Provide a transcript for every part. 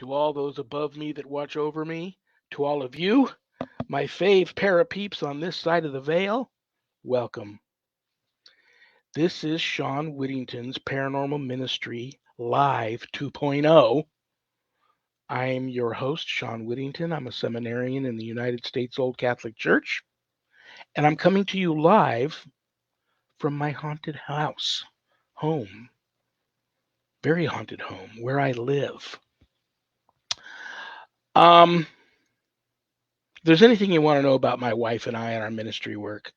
to all those above me that watch over me, to all of you, my fave pair of peeps on this side of the veil, welcome. This is Shawn Whittington's Paranormal Ministry Live 2.0. I'm your host, Shawn Whittington. I'm a seminarian in the United States Old Catholic Church, and I'm coming to you live from my haunted house, home, very haunted home, where I live. Um, if there's anything you want to know about my wife and I and our ministry work,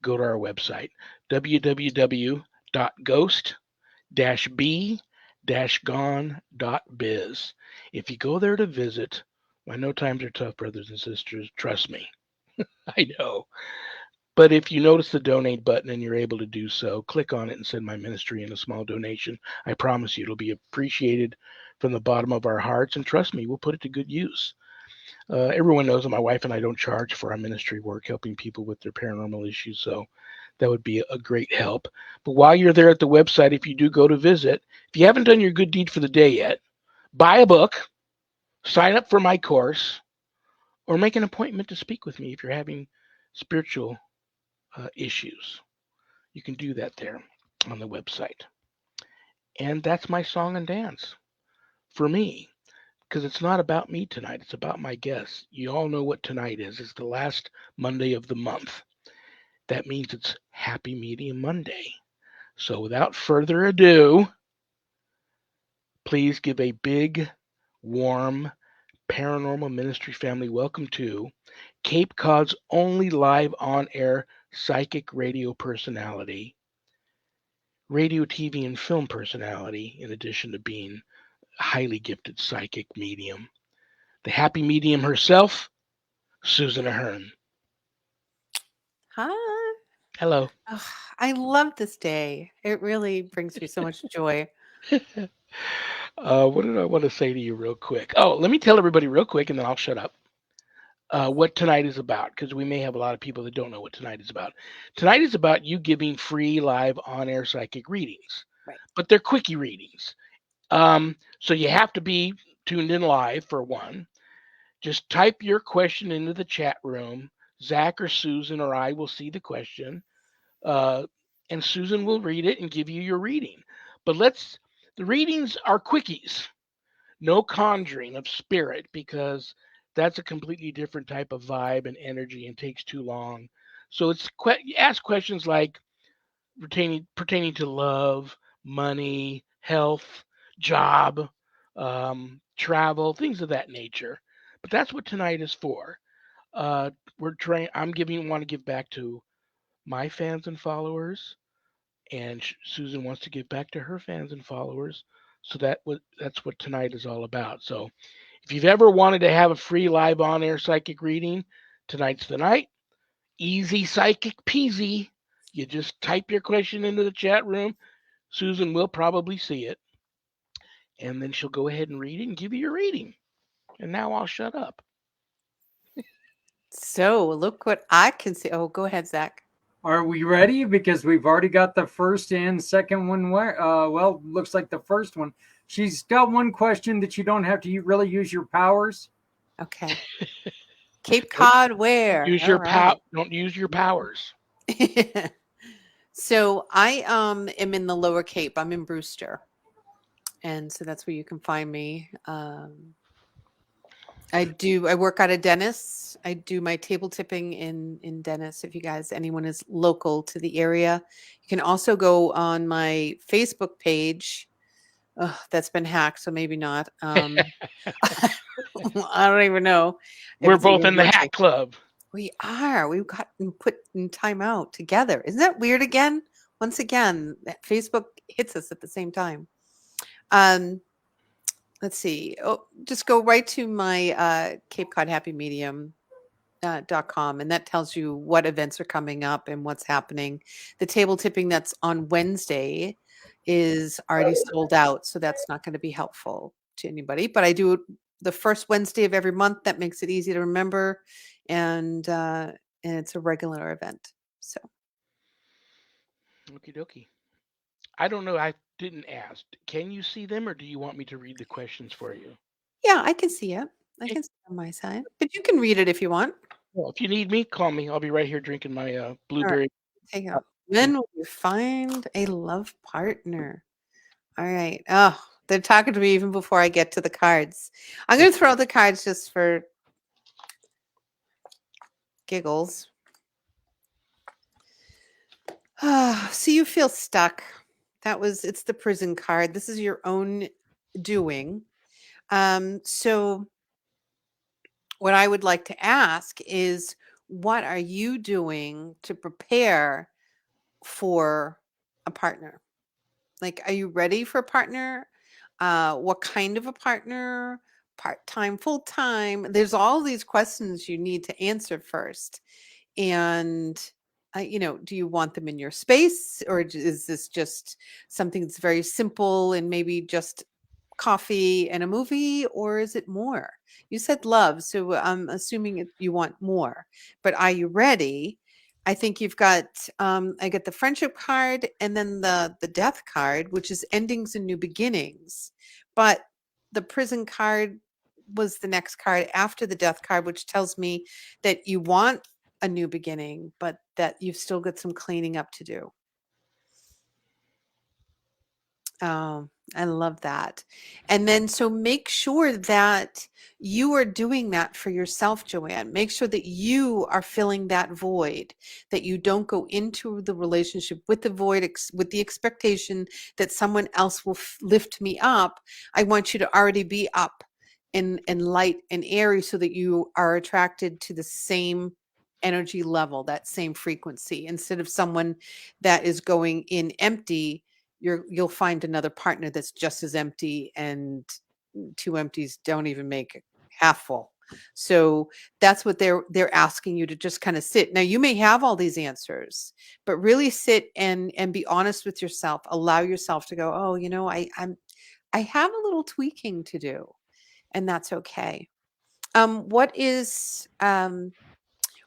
go to our website, www.ghost-b-gone.biz. If you go there to visit, I know times are tough, brothers and sisters. Trust me, I know. But if you notice the donate button and you're able to do so, click on it and send my ministry in a small donation. I promise you it'll be appreciated from the bottom of our hearts. And trust me, we'll put it to good use. Everyone knows that my wife and I don't charge for our ministry work, helping people with their paranormal issues. So that would be a great help. But while you're there at the website, if you do go to visit, if you haven't done your good deed for the day yet, buy a book, sign up for my course, or make an appointment to speak with me if you're having spiritual issues. You can do that there on the website. And that's my song and dance for me, because it's not about me tonight. It's about my guests. You all know what tonight is. It's the last Monday of the month. That means it's Happy Medium Monday. So without further ado, please give a big, warm paranormal ministry family welcome to Cape Cod's only live on air psychic radio personality, radio, TV, and film personality, in addition to being a highly gifted psychic medium. The happy medium herself, Susan Ahern. Hi. Hello. Ugh, I love this day. It really brings me so much joy. What did I want to say to you real quick? Oh, let me tell everybody real quick and then I'll shut up. What tonight is about, because we may have a lot of people that don't know what tonight is about. Tonight is about you giving free live on air psychic readings, Right. but they're quickie readings. So you have to be tuned in live for one. Just type your question into the chat room. Zach or Susan or I will see the question, uh, and Susan will read it and give you your reading. But the readings are quickies, no conjuring of spirit, because that's a completely different type of vibe and energy and takes too long. So you ask questions like pertaining to love, money, health, job, travel, things of that nature. But that's what tonight is for. We're trying. I'm giving want to give back to my fans and followers, and Susan wants to give back to her fans and followers. So that's what tonight is all about. So if you've ever wanted to have a free live on air psychic reading, tonight's the night. Easy psychic peasy. You just type your question into the chat room. Susan will probably see it, and then she'll go ahead and read it and give you your reading. And now I'll shut up. So look what I can see. Oh, go ahead, Zach. Are we ready? Because we've already got the first and second one. Well, looks like the first one. She's got one question that you don't have to really use your powers. Okay. Cape Don't Cod, where? use All your right. Don't use your powers. So I am in the Lower Cape. I'm in Brewster, and so that's where you can find me. I work at a dentist. I do my table tipping in Dennis. If you guys anyone is local to the area, you can also go on my Facebook page. Ugh, that's been hacked, so maybe not. I don't even know if We're it's both even in the working. Hack Club. We are. We've gotten put in timeout together. Isn't that weird again? Once again, that Facebook hits us at the same time. Um, let's see. Oh, just go right to my Cape Cod Happy Medium .com, and that tells you what events are coming up and what's happening. The table tipping that's on Wednesday is already sold out, so that's not going to be helpful to anybody. But I do it the first Wednesday of every month. That makes it easy to remember, and it's a regular event. So Okie dokie. I don't know. I didn't ask. Can you see them, or do you want me to read the questions for you? Yeah, I can see it. I Okay. can see it on my side. But you can read it if you want. Well, if you need me, call me. I'll be right here drinking my All right. blueberry. Take Uh, it. When will you find a love partner? All right. Oh, they're talking to me even before I get to the cards. I'm going to throw the cards just for giggles. So you feel stuck. It's the prison card. This is your own doing. So what I would like to ask is, what are you doing to prepare for a partner? Like, are you ready for a partner? What kind of a partner? Part time, full time? There's all these questions you need to answer first. And, do you want them in your space, or is this just something that's very simple and maybe just coffee and a movie, or is it more? You said love, so I'm assuming you want more. But are you ready? I think you've got. I get the friendship card and then the death card, which is endings and new beginnings. But the prison card was the next card after the death card, which tells me that you want a new beginning, but that you've still got some cleaning up to do. Oh, I love that. And then so make sure that you are doing that for yourself, Joanne. Make sure that you are filling that void, that you don't go into the relationship with the void, with the expectation that someone else will lift me up. I want you to already be up and light and airy so that you are attracted to the same energy level, that same frequency, instead of someone that is going in empty. You'll find another partner that's just as empty, and two empties don't even make half full. So that's what they're asking you to just kind of sit. Now you may have all these answers, but really sit and be honest with yourself. Allow yourself to go, oh, I have a little tweaking to do, and that's okay. What is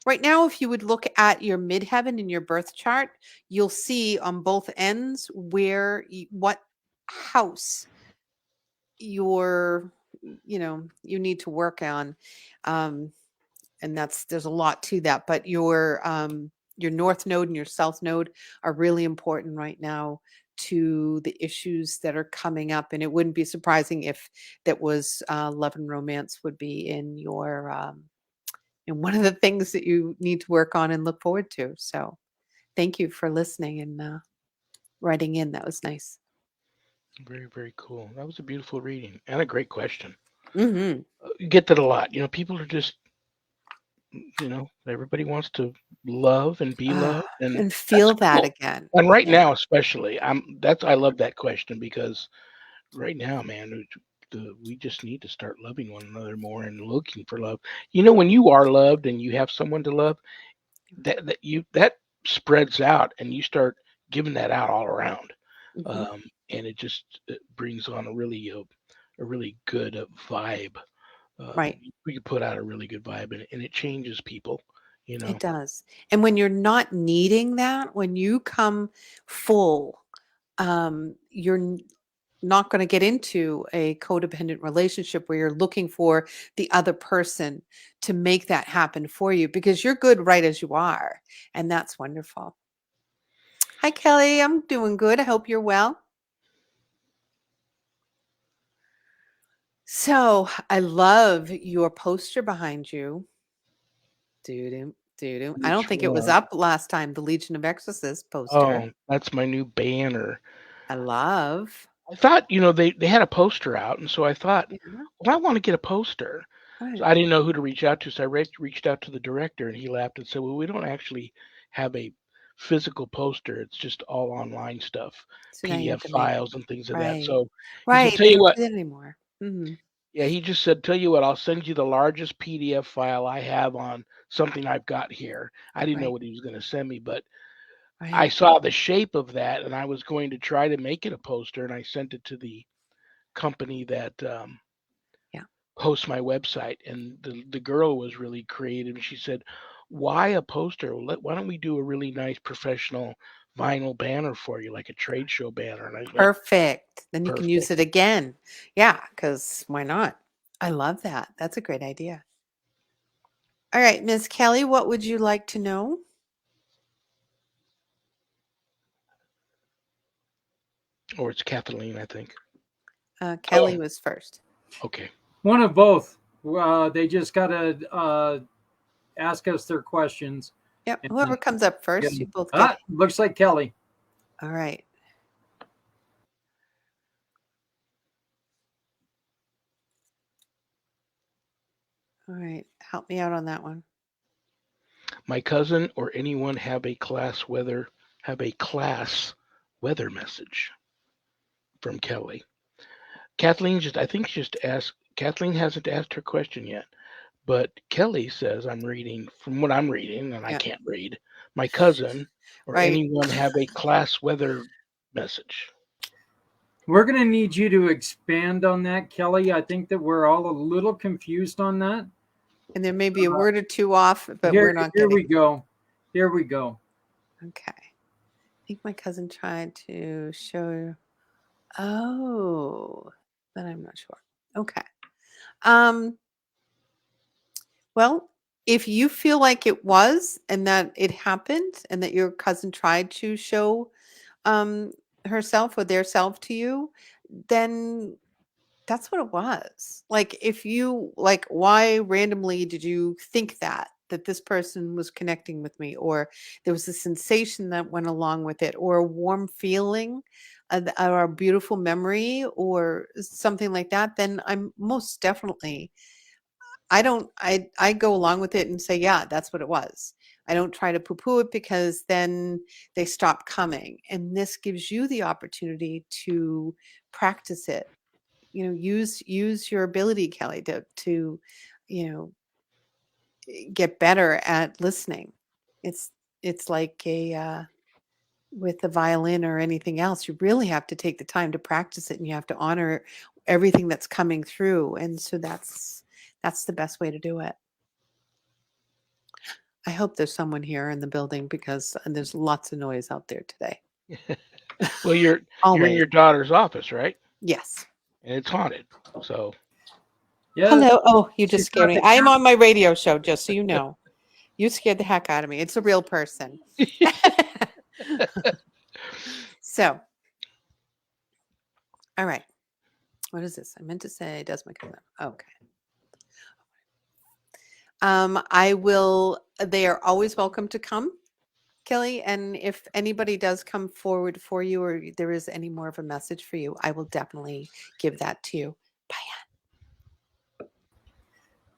Right now, if you would look at your midheaven in your birth chart, you'll see on both ends what house you're, you need to work on. Um, and there's a lot to that, but your north node and your south node are really important right now to the issues that are coming up. And it wouldn't be surprising if that was love and romance would be in your and one of the things that you need to work on and look forward to. So thank you for listening and writing in. That was nice. Very, very cool. That was a beautiful reading and a great question. Hmm. You get that a lot. People are just, everybody wants to love and be loved, and And that's feel that cool. again. And right Yeah. now, especially, I love that question because right now, man, we just need to start loving one another more and looking for love. When you are loved and you have someone to love, that spreads out, and you start giving that out all around, Hmm. um, and it brings on a really good vibe. Right. We could put out a really good vibe, and it changes people. You It know, does. And when you're not needing that, when you come full, you're not going to get into a codependent relationship where you're looking for the other person to make that happen for you, because you're good right as you are. And that's wonderful. Hi, Kelly. I'm doing good. I hope you're well. So I love your poster behind you. Doo-doo, doo-doo. I don't which think it was one? up last time, the Legion of Exorcists poster. Oh, that's my new banner. I love. I thought, they had a poster out, and so I thought, Yeah, well, I want to get a poster. So right. I didn't know who to reach out to, so I reached out to the director, and he laughed and said, "Well, we don't actually have a physical poster. It's just all online stuff, So now you have PDF to make files and things of that." right. So he said, Right. "Tell They you don't what." do that anymore. Hmm. Yeah, he just said, "Tell you what, I'll send you the largest PDF file I have on something I've got here." I didn't know Right. what he was going to send me, but I Right. saw the shape of that, and I was going to try to make it a poster, and I sent it to the company that Yeah. hosts my website, and the girl was really creative. She said, "Why a poster? Why don't we do a really nice professional vinyl banner for you, like a trade show banner?" And I went, Perfect. Then you can use "Perfect." it again. Yeah, because why not? I love that. That's a great idea. All right, Miss Kelly, what would you like to know? Or it's Kathleen, I think. Kelly Oh, was first. okay. One of both. They just gotta ask us their questions. Yep. And Whoever comes up yeah. first, you both get. Looks like Kelly. All right. All right. Help me out on that one. My cousin or anyone have a class weather message from Kelly. I think she just asked. Kathleen hasn't asked her question yet, but Kelly says I'm reading from what I'm reading, and I Yeah. can't read. My cousin or Right. anyone have a class weather message. We're gonna need you to expand on that, Kelly. I think that we're all a little confused on that. And there may be a word or two off, but Here, we're not here we getting. go. Here we go. Okay. I think my cousin tried to show. Oh, but I'm not sure. Okay. Um, well, if you feel like it was and that it happened and that your cousin tried to show um herself or their self to you, then that's what it was. Like if you like why randomly did you think that this person was connecting with me or there was a sensation that went along with it or a warm feeling or a beautiful memory or something like that, then I'm most definitely I go along with it and say, yeah, that's what it was. I don't try to poo-poo it because then they stop coming. And this gives you the opportunity to practice it. You know, use your ability, Kelly, to you know get better at listening. It's it's like a with the violin or anything else. You really have to take the time to practice it, and you have to honor everything that's coming through. And so that's the best way to do it. I hope there's someone here in the building because there's lots of noise out there today. Well, you're in Always. your daughter's office, right? Yes. And it's haunted. So Yeah, Hello. Oh, you just she's scared got me. the I am on my radio show, just so you know. You scared the heck out of me. It's a real person. So, all right. What is this? I meant to say, does my cousin? Okay. I will. They are always welcome to come, Kelly. And if anybody does come forward for you, or there is any more of a message for you, I will definitely give that to you. Bye.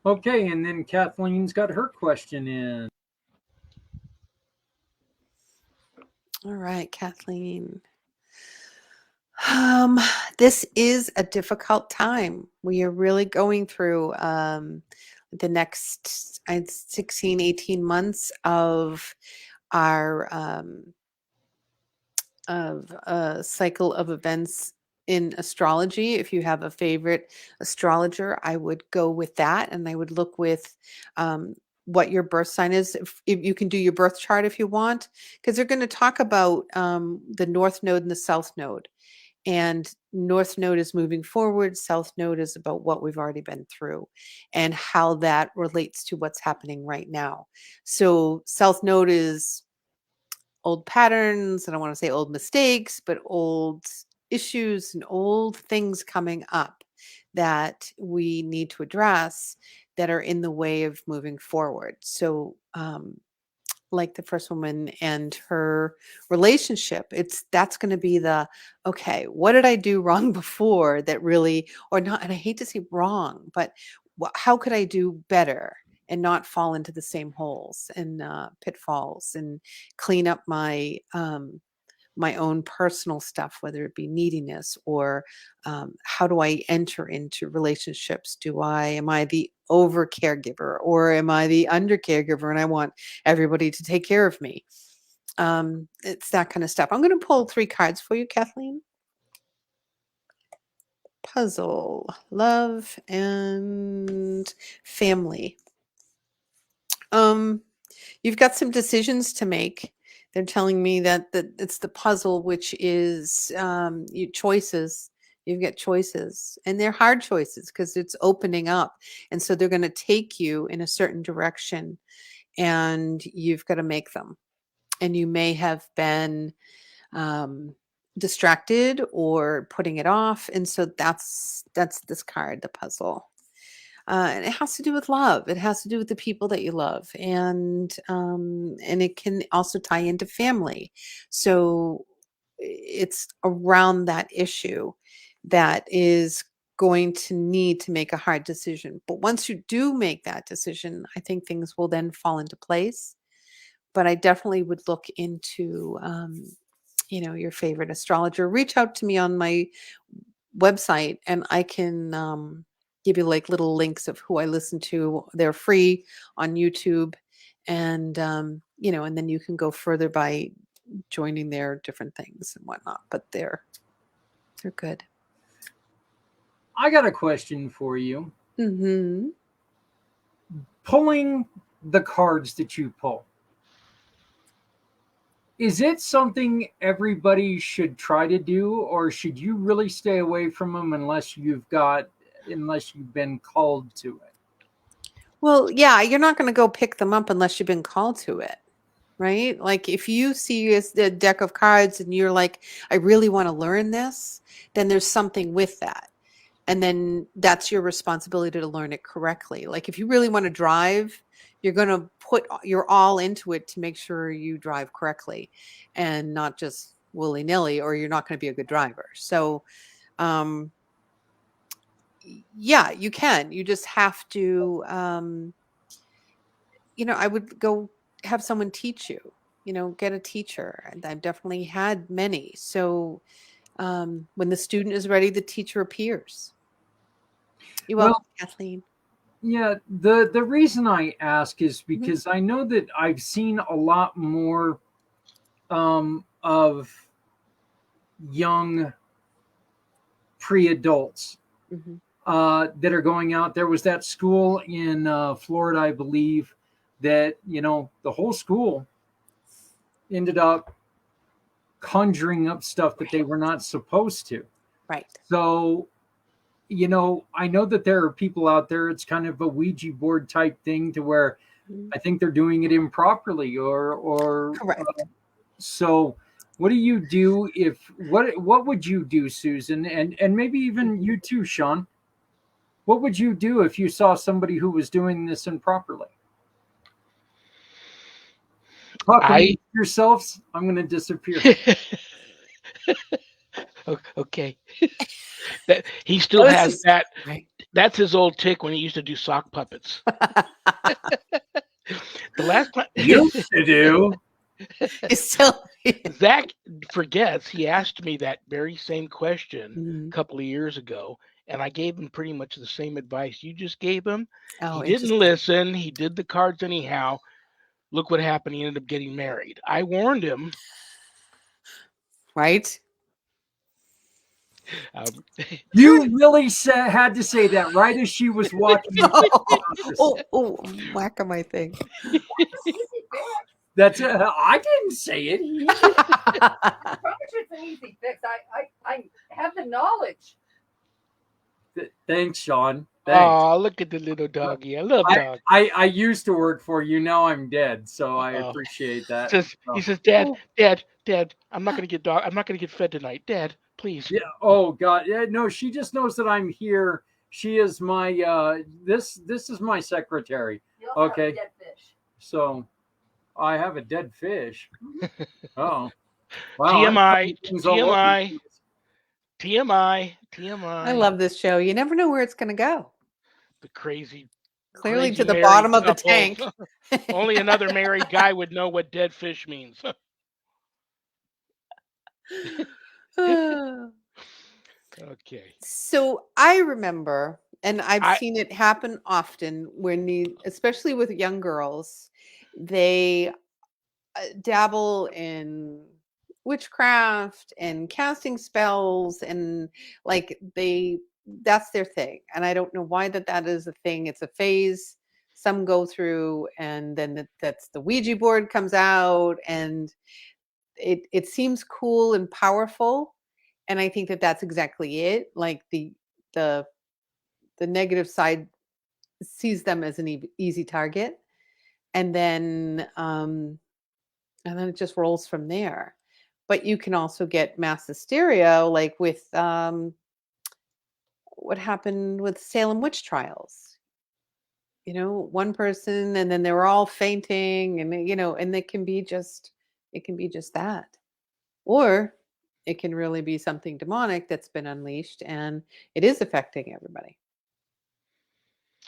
okay, and then Kathleen's got her question in. All right, Kathleen. Um, this is a difficult time. We are really going through the next 16, 18 months of our of a cycle of events in astrology. If you have a favorite astrologer, I would go with that, and I would look with what your birth sign is. If you can do your birth chart if you want, because they're going to talk about the North Node and the South Node. And North Node is moving forward. South Node is about what we've already been through and how that relates to what's happening right now. So South Node is old patterns. I don't want to say old mistakes, but old issues and old things coming up that we need to address that are in the way of moving forward. So, like the first woman and her relationship, that's going to be the okay, what did I do wrong before that really, or not, and I hate to say wrong, but how could I do better and not fall into the same holes and pitfalls and clean up my own personal stuff, whether it be neediness or how do I enter into relationships? Am I the over caregiver or am I the under caregiver and I want everybody to take care of me? It's that kind of stuff. I'm going to pull 3 cards for you, Kathleen. Puzzle, love, and family. You've got some decisions to make. They're telling me that it's the puzzle, which is your choices You've got choices, and they're hard choices because it's opening up. And so they're going to take you in a certain direction, and you've got to make them. And you may have been distracted or putting it off. And so that's this card, the puzzle. And it has to do with love. It has to do with the people that you love, and it can also tie into family. So it's around that issue that is going to need to make a hard decision. But once you do make that decision, I think things will then fall into place. But I definitely would look into, your favorite astrologer. Reach out to me on my website, and I can give you like little links of who I listen to. They're free on YouTube, and then you can go further by joining their different things and whatnot. But they're good. I got a question for you. Mm-hmm. Pulling the cards that you pull, is it something everybody should try to do, or should you really stay away from them unless you've been called to it? Well, yeah, you're not going to go pick them up unless you've been called to it, right? Like if you see the deck of cards and you're like, I really want to learn this, then there's something with that. And then that's your responsibility to learn it correctly. Like if you really want to drive, you're going to put your all into it to make sure you drive correctly and not just willy-nilly, or you're not going to be a good driver. So, yeah, you can. You just have to, I would go have someone teach you, get a teacher. And I've definitely had many. So when the student is ready, the teacher appears. You're welcome, Kathleen. Yeah, the reason I ask is Mm-hmm. because I know that I've seen a lot more of young pre-adults Mm-hmm. that are going out. There was that school in Florida, I believe, that the whole school ended up conjuring up stuff that they were not supposed to. Right. So, I know that there are people out there, it's kind of a Ouija board type thing to where I think they're doing it improperly or Correct. So what do you do what would you do, Susan? And maybe even you too, Shawn. What would you do if you saw somebody who was doing this improperly? Talk amongst yourselves. I'm going to disappear. Okay. He still has that. Right. That's his old tick when he used to do sock puppets. The last time Used to do. Still. Zach forgets he asked me that very same question Mm-hmm. a couple of years ago, and I gave him pretty much the same advice you just gave him. Oh, He didn't listen. He did the cards anyhow. Look what happened. He ended up getting married. I warned him. Right. You really had to say that right as she was walking. oh, whack on my thing. That's I didn't say it. I promise you it's an easy fix. I have the knowledge. Thanks, Shawn. Thanks. Oh, look at the little doggy. I love dogs. I used to work for you. Now I'm dead, so I appreciate that. He says, Dad, I'm not gonna get I'm not gonna get fed tonight. Dad, please. Yeah. Oh God. Yeah. No. She just knows that I'm here. She is my this is my secretary. Okay. Have a dead fish. So I have a dead fish. Oh. Wow, TMI. I love this show. You never know where it's going to go. The crazy. Clearly to the bottom of the tank. Only another married guy would know what dead fish means. Okay. So I remember, and I've seen it happen often when especially with young girls, they dabble in witchcraft and casting spells, and like that's their thing. And I don't know why that is a thing. It's a phase some go through, and then that's the Ouija board comes out, and it seems cool and powerful. And I think that that's exactly it. Like the the negative side sees them as an easy target, and then it just rolls from there. But you can also get mass hysteria, like with what happened with Salem witch trials. One person, and then they were all fainting, and and it can be just that, or it can really be something demonic that's been unleashed, and it is affecting everybody.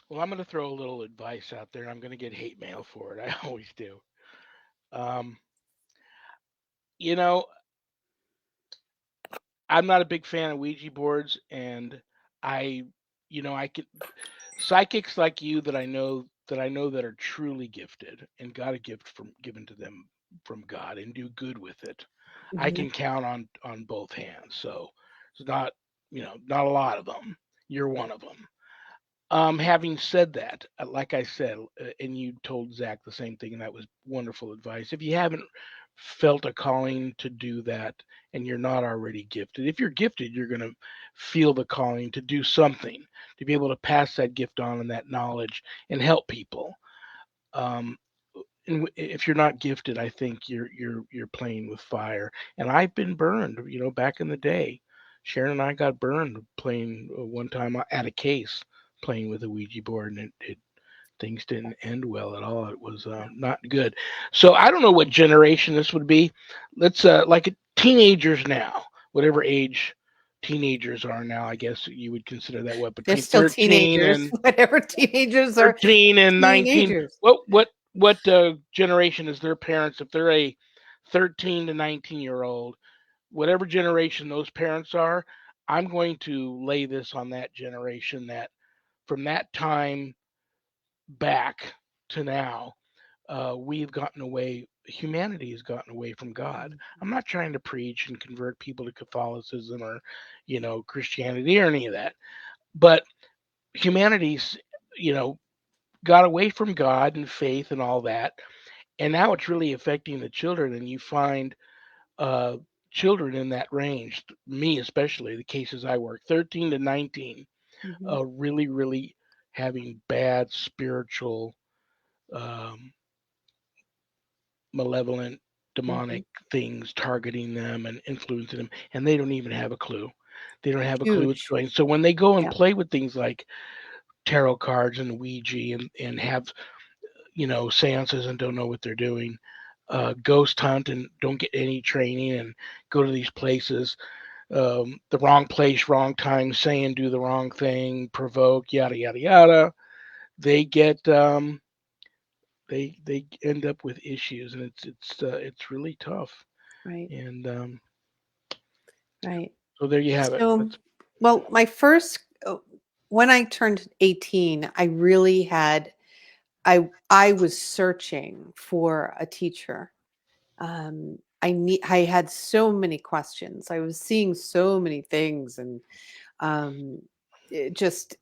Well, I'm going to throw a little advice out there. I'm going to get hate mail for it. I always do. Um, you know, I'm not a big fan of Ouija boards, and I, I can psychics like you that I know that are truly gifted and got a gift from given to them from God and do good with it. I Hmm. can count on both hands. So it's not a lot of them. You're one of them. Having said that, like I said, and you told Zach the same thing, and that was wonderful advice. If you haven't felt a calling to do that, and you're not already gifted, if you're gifted, you're going to feel the calling to do something, to be able to pass that gift on and that knowledge and help people. Um, and if you're not gifted, I think you're playing with fire. And I've been burned, back in the day. Sharon and I got burned playing one time at a case, playing with a Ouija board, and things didn't end well at all. It was not good. So I don't know what generation this would be. Let's like teenagers now, whatever age teenagers are now. I guess you would consider that what They're between still teenagers, whatever teenagers are 13 and 19. teenagers. What generation is their parents? If they're a 13 to 19-year-old, whatever generation those parents are, I'm going to lay this on that generation that from that time back to now, we've gotten away. Humanity has gotten away from God. I'm not trying to preach and convert people to Catholicism or, Christianity or any of that, but humanity's, you know, got away from God and faith and all that, and now it's really affecting the children. And you find uh, children in that range, me especially, the cases I work, 13 to 19, Hmm. really, really having bad spiritual, um, malevolent, Hmm. demonic things targeting them and influencing them, and they don't even have a clue. They don't have a clue what's Huge. going. So when they go and Yeah. play with things like tarot cards and Ouija and have seances and don't know what they're doing, ghost hunt and don't get any training and go to these places, the wrong place, wrong time, say and do the wrong thing, provoke, yada yada yada. They get they end up with issues, and it's really tough. Right. And Right. so there you have it. So, That's well, my first when I turned 18, I really had I was searching for a teacher. I had so many questions. I was seeing so many things, and um, just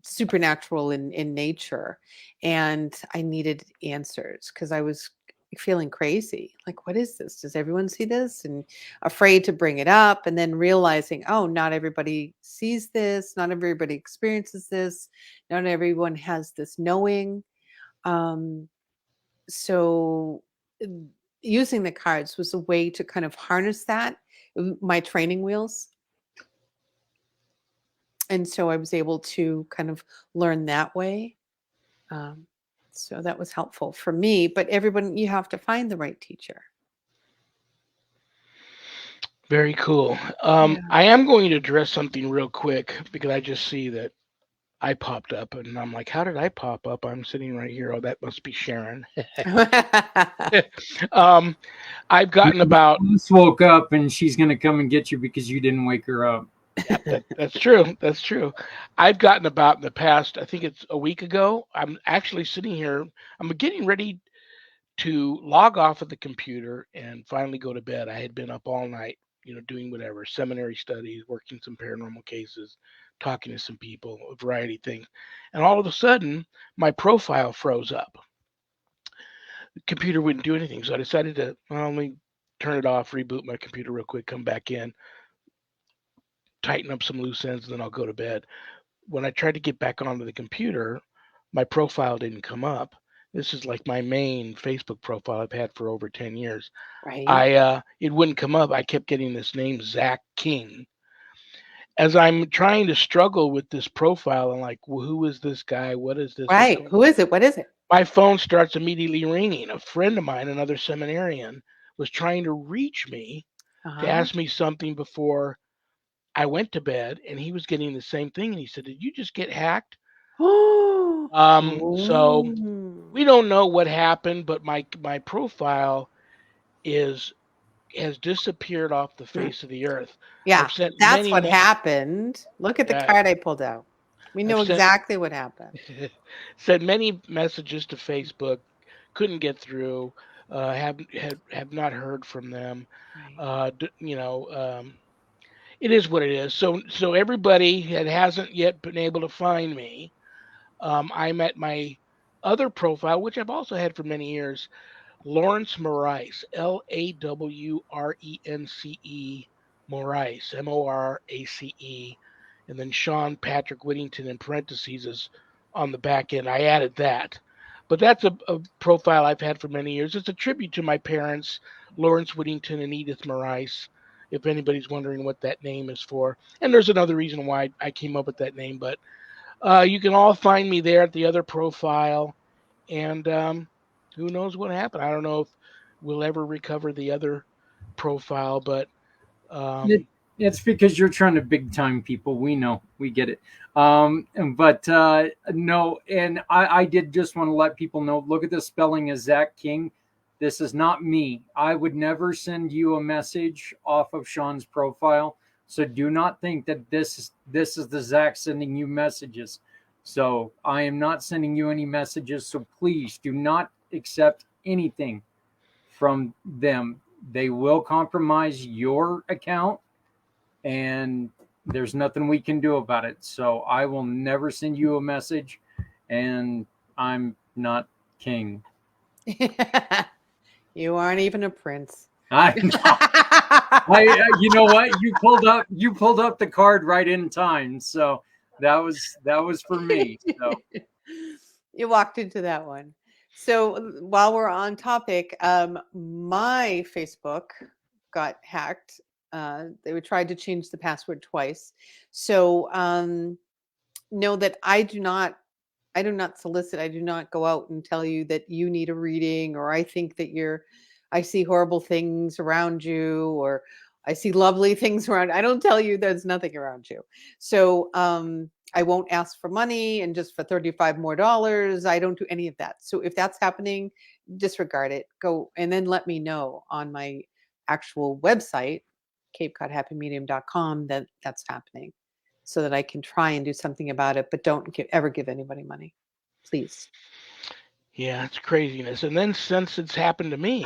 supernatural in nature, and I needed answers because I was feeling crazy. Like, what is this? Does everyone see this? And afraid to bring it up, and then realizing, oh, not everybody sees this, not everybody experiences this, not everyone has this knowing. Um, so using the cards was a way to kind of harness that, my training wheels, and so I was able to kind of learn that way. Um, so that was helpful for me. But everyone, you have to find the right teacher. very cool. Yeah. I am going to address something real quick because I just see that I popped up, and I'm like, how did I pop up? I'm sitting right here. Oh, that must be Sharon. um, I've gotten about. Alice woke up and she's gonna come and get you because you didn't wake her up. Yep, that's true. That's true. I've gotten about in the past, I think it's a week ago. I'm actually sitting here. I'm getting ready to log off of the computer and finally go to bed. I had been up all night, doing whatever, seminary studies, working some paranormal cases, talking to some people, a variety of things. And all of a sudden, my profile froze up. The computer wouldn't do anything. So I decided to not only turn it off, reboot my computer real quick, come back in, tighten up some loose ends, and then I'll go to bed. When I tried to get back onto the computer, my profile didn't come up. This is like my main Facebook profile I've had for over 10 years. Right. It wouldn't come up. I kept getting this name Zach King. As I'm trying to struggle with this profile, I'm like, well, who is this guy? What is this? What's Right. going Who is it? What is it? My phone starts immediately ringing. A friend of mine, another seminarian, was trying to reach me to Uh-huh. ask me something before I went to bed, and he was getting the same thing. And he said, "Did you just get hacked?" So we Ooh. don't know what happened, but my profile is has disappeared off the face of the earth. Yeah, I've sent that's many, what happened. Look at the yeah, card I pulled out. We know I've sent exactly what happened. sent many messages to Facebook, couldn't get through. Have not heard from them. Right. It is what it is. So everybody that hasn't yet been able to find me, I'm at my other profile, which I've also had for many years, Lawrence Morace, Lawrence Morace, Morace, and then Shawn Patrick Whittington in parentheses is on the back end. I added that. But that's a profile I've had for many years. It's a tribute to my parents, Lawrence Whittington and Edith Morace, if anybody's wondering what that name is for. And there's another reason why I came up with that name, but you can all find me there at the other profile. And who knows what happened? I don't know if we'll ever recover the other profile, but It, um, it's because you're trying to big time people. We know, we get it. But no, and I did just want to let people know. Look at the spelling of Zach King. This is not me. I would never send you a message off of Shawn's profile. So do not think that this is the Zach sending you messages. So I am not sending you any messages. So please do not accept anything from them. They will compromise your account, and there's nothing we can do about it. So I will never send you a message, and I'm not king. You aren't even a prince. I, you know what? You pulled up the card right in time. So that was for me. So You walked into that one. So while we're on topic, my Facebook got hacked. They were tried to change the password twice. So know that I do not solicit. I do not go out and tell you that you need a reading, or I think that I see horrible things around you, or I see lovely things around. I don't tell you there's nothing around you. So I won't ask for money, and just for $35 more. I don't do any of that. So if that's happening, disregard it. Go and then let me know on my actual website, CapeCodHappyMedium.com, that that's happening, so that I can try and do something about it. But don't ever give anybody money, please. yeah, it's craziness. And then since it's happened to me,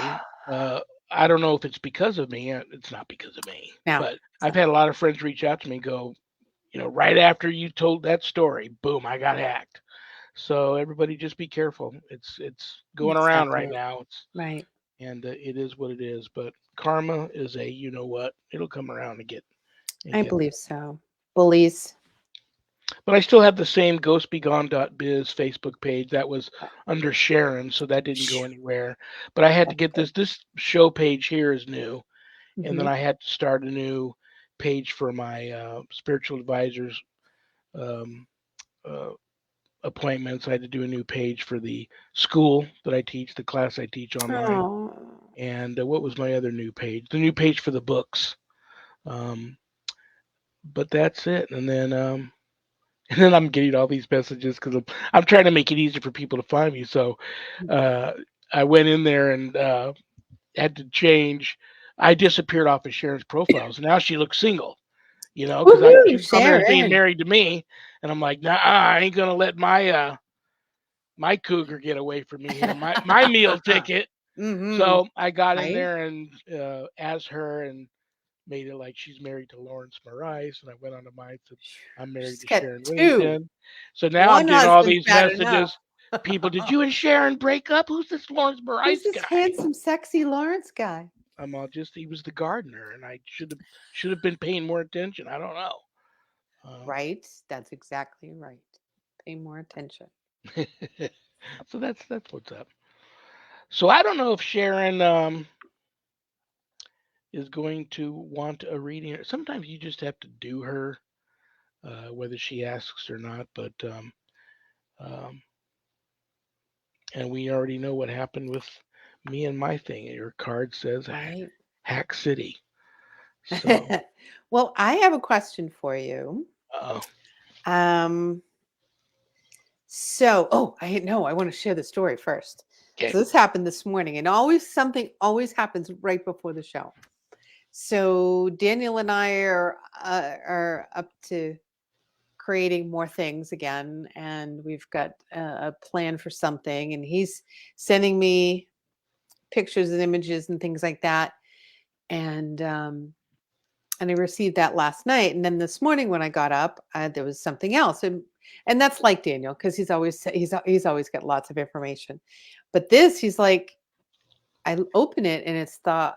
I don't know if it's because of me. It's not because of me, Now, but I've had a lot of friends reach out to me and go, right after you told that story, boom, I got hacked. So everybody just be careful. It's going around right exactly now. right. And it is what it is. But karma is a what. It'll come around and I get. believe so. Bullies. But I still have the same ghostbegone.biz Facebook page that was under Sharon, so that didn't go anywhere. But I had to get this show page here is new, and then Mm-hmm. I had to start a new page for my spiritual advisors um, uh, appointments. I had to do a new page for the school that I teach, the class I teach online. Oh, And what was my other new page? The new page for the books. Um, but that's it. And then and then I'm getting all these messages because I'm trying to make it easier for people to find me. So uh, I went in there and had to change. I disappeared off of Sharon's profile, so now she looks single. Because woohoo, she's on there as being Sharon. married to me, and I'm like, nah, I ain't gonna let my cougar get away from me here. My meal ticket. Mm-hmm. So I got in Right. there and as her and made it like she's married to Lawrence Moraes, and I went on to mine. Said I'm married She's to got Sharon two. Whittington. So now I'm One getting all husband's these bad enough. messages. People, did you and Sharon break up? Who's this Lawrence Who's Moraes this guy? handsome, sexy Lawrence guy? I'm all just he was the gardener, and I should have been paying more attention. I don't know. Right? That's exactly right. Pay more attention. So that's what's up. So I don't know if Sharon is going to want a reading. Sometimes you just have to do her, whether she asks or not. But um, and we already know what happened with me and my thing. Your card says Right. Hack City. So Well, I have a question for you. uh, Um, so, I know I want to share the story first. okay, So this happened this morning, and something always happens right before the show. So Daniel and I are up to creating more things again, and we've got a plan for something, and he's sending me pictures and images and things like that, and I received that last night, and then this morning when I got up, there was something else, and that's like Daniel because he's always got lots of information, but this he's like, I open it and it's the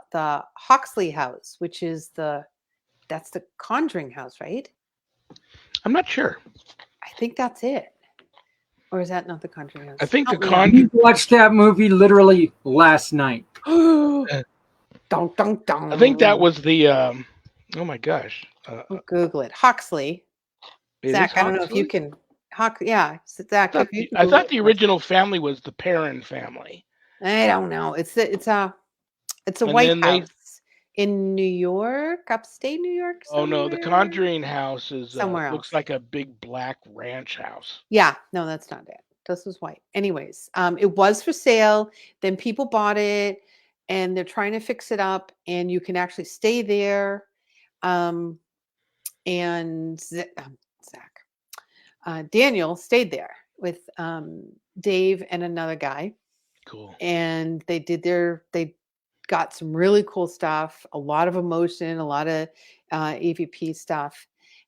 Hawksley house, which is that's the Conjuring house, right? I'm not sure. I think that's it, or is that not the Conjuring house? I think the Help me out. We watched that movie literally last night. Dun, dun, dun. I think that was the. Oh my gosh. We'll Google it. Hawksley. It Zach, is I don't know if you Hawksley? can. Yeah, Zach, if you can I Google thought it the for us. original family was the Perrin family, I don't know. It's a and White then they. House in New York, upstate New York, Oh no, the somewhere. Conjuring house is Somewhere looks else. like a big black ranch house. Yeah, no, that's not it. This was white. Anyways, it was for sale. Then people bought it, and they're trying to fix it up, and you can actually stay there. Um, and Zach, Daniel stayed there with Dave and another guy, Cool. and they got some really cool stuff, a lot of emotion, a lot of EVP stuff,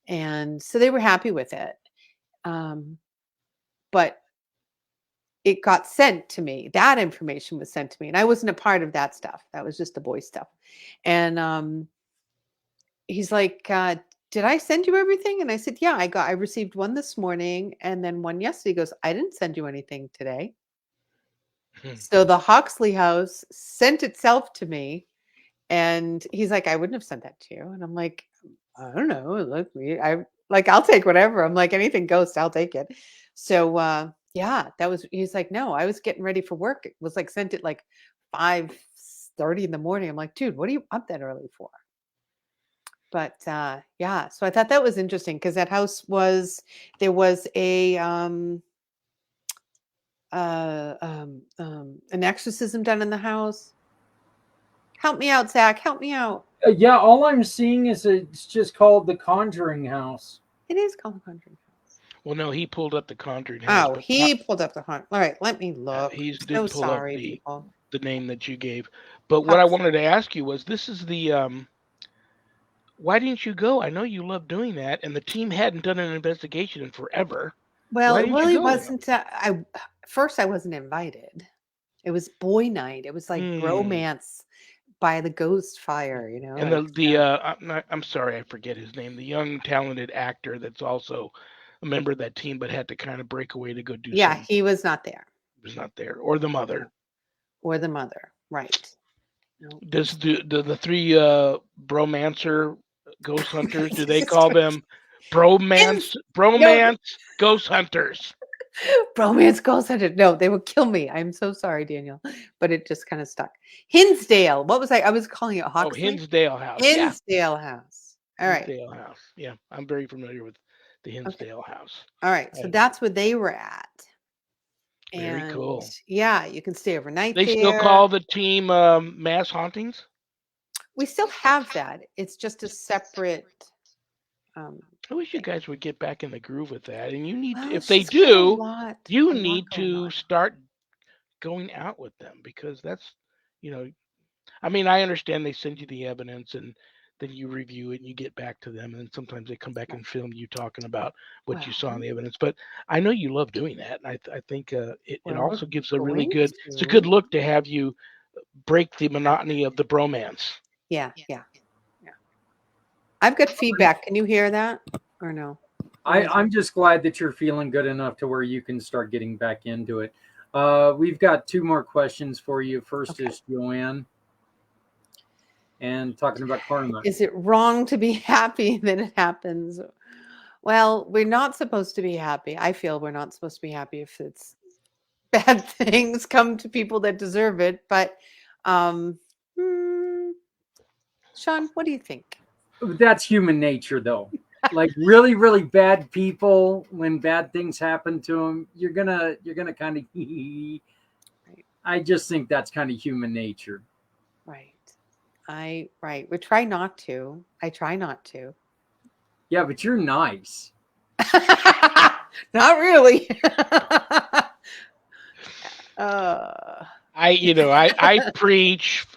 and so they were happy with it. But it got sent to me. That information was sent to me, and I wasn't a part of that stuff. That was just the boy stuff. And he's like, "Did I send you everything?" And I said, "Yeah, I received one this morning, and then one yesterday." He goes, "I didn't send you anything today." Hmm. So the Hawksley house sent itself to me, and he's like, "I wouldn't have sent that to you." And I'm like, "I don't know. Look, I'll take whatever." I'm like, "Anything ghost, I'll take it." So yeah, he's like, "No, I was getting ready for work." It was like sent at like 5:30 in the morning. I'm like, "Dude, what are you up that early for?" But yeah, so I thought that was interesting because that house there was an exorcism done in the house. Help me out, Zach. Help me out. Yeah, all I'm seeing is it's just called the Conjuring House. It is called the Conjuring House. Well, no, he pulled up the Conjuring house, Oh, but he pulled up the hunt. All right, let me look. he So didn't pull up sorry, the people. name that you gave. But what I Huxley. wanted to ask you was, this is the why didn't you go? I know you love doing that, and the team hadn't done an investigation in forever. Well, Why it didn't you really go? wasn't. First I wasn't invited. It was boy night. It was like Hmm. bromance by the ghost fire. And And I'm sorry, I forget his name. The young talented actor that's also a member of that team, but had to kind of break away to go do yeah, some. he was not there, Was not there, or the mother. or the mother. Right. No. Does the three bromancer ghost hunters? Do they Just call them bromance Hins- no, ghost hunters? bromance ghost hunter. No, they would kill me. I'm so sorry, Daniel, but it just kind of stuck. Hinsdale. What was I? I was calling it Oh, Hawksley. Hinsdale House. Yeah, Hinsdale House. All right. Hinsdale House. Yeah, I'm very familiar with the Okay. Hinsdale House. All right. So that's where they were at. Very And cool. yeah, you can stay overnight They still there. call the team Mass Hauntings. We still have that. It's just a separate I wish you thing. guys would get back in the groove with that. And you need, Well, if it's they just got do, you a lot need going to on. start going out with them, because that's, you know, I mean, I understand they send you the evidence and then you review it and you get back to them, and sometimes they come back Right. and film you talking about what you saw in Well, the evidence. But I know you love doing that, and I think it well, we're also gives a really going good, it's a good to. look to have you break the monotony of the bromance. Yeah. I've got feedback. Can you hear that or no? I'm just glad that you're feeling good enough to where you can start getting back into it. We've got 2 more questions for you. First is Joanne, and talking about karma. Is it wrong to be happy that it happens? Well, we're not supposed to be happy. I feel we're not supposed to be happy if it's bad things come to people that deserve it. But Shawn, what do you think? That's human nature, though. Like really, really bad people, when bad things happen to them, you're gonna kind of. I just think that's kind of human nature. Right. Right. We try not to. I try not to. Yeah, but you're nice. Not really. uh, I preach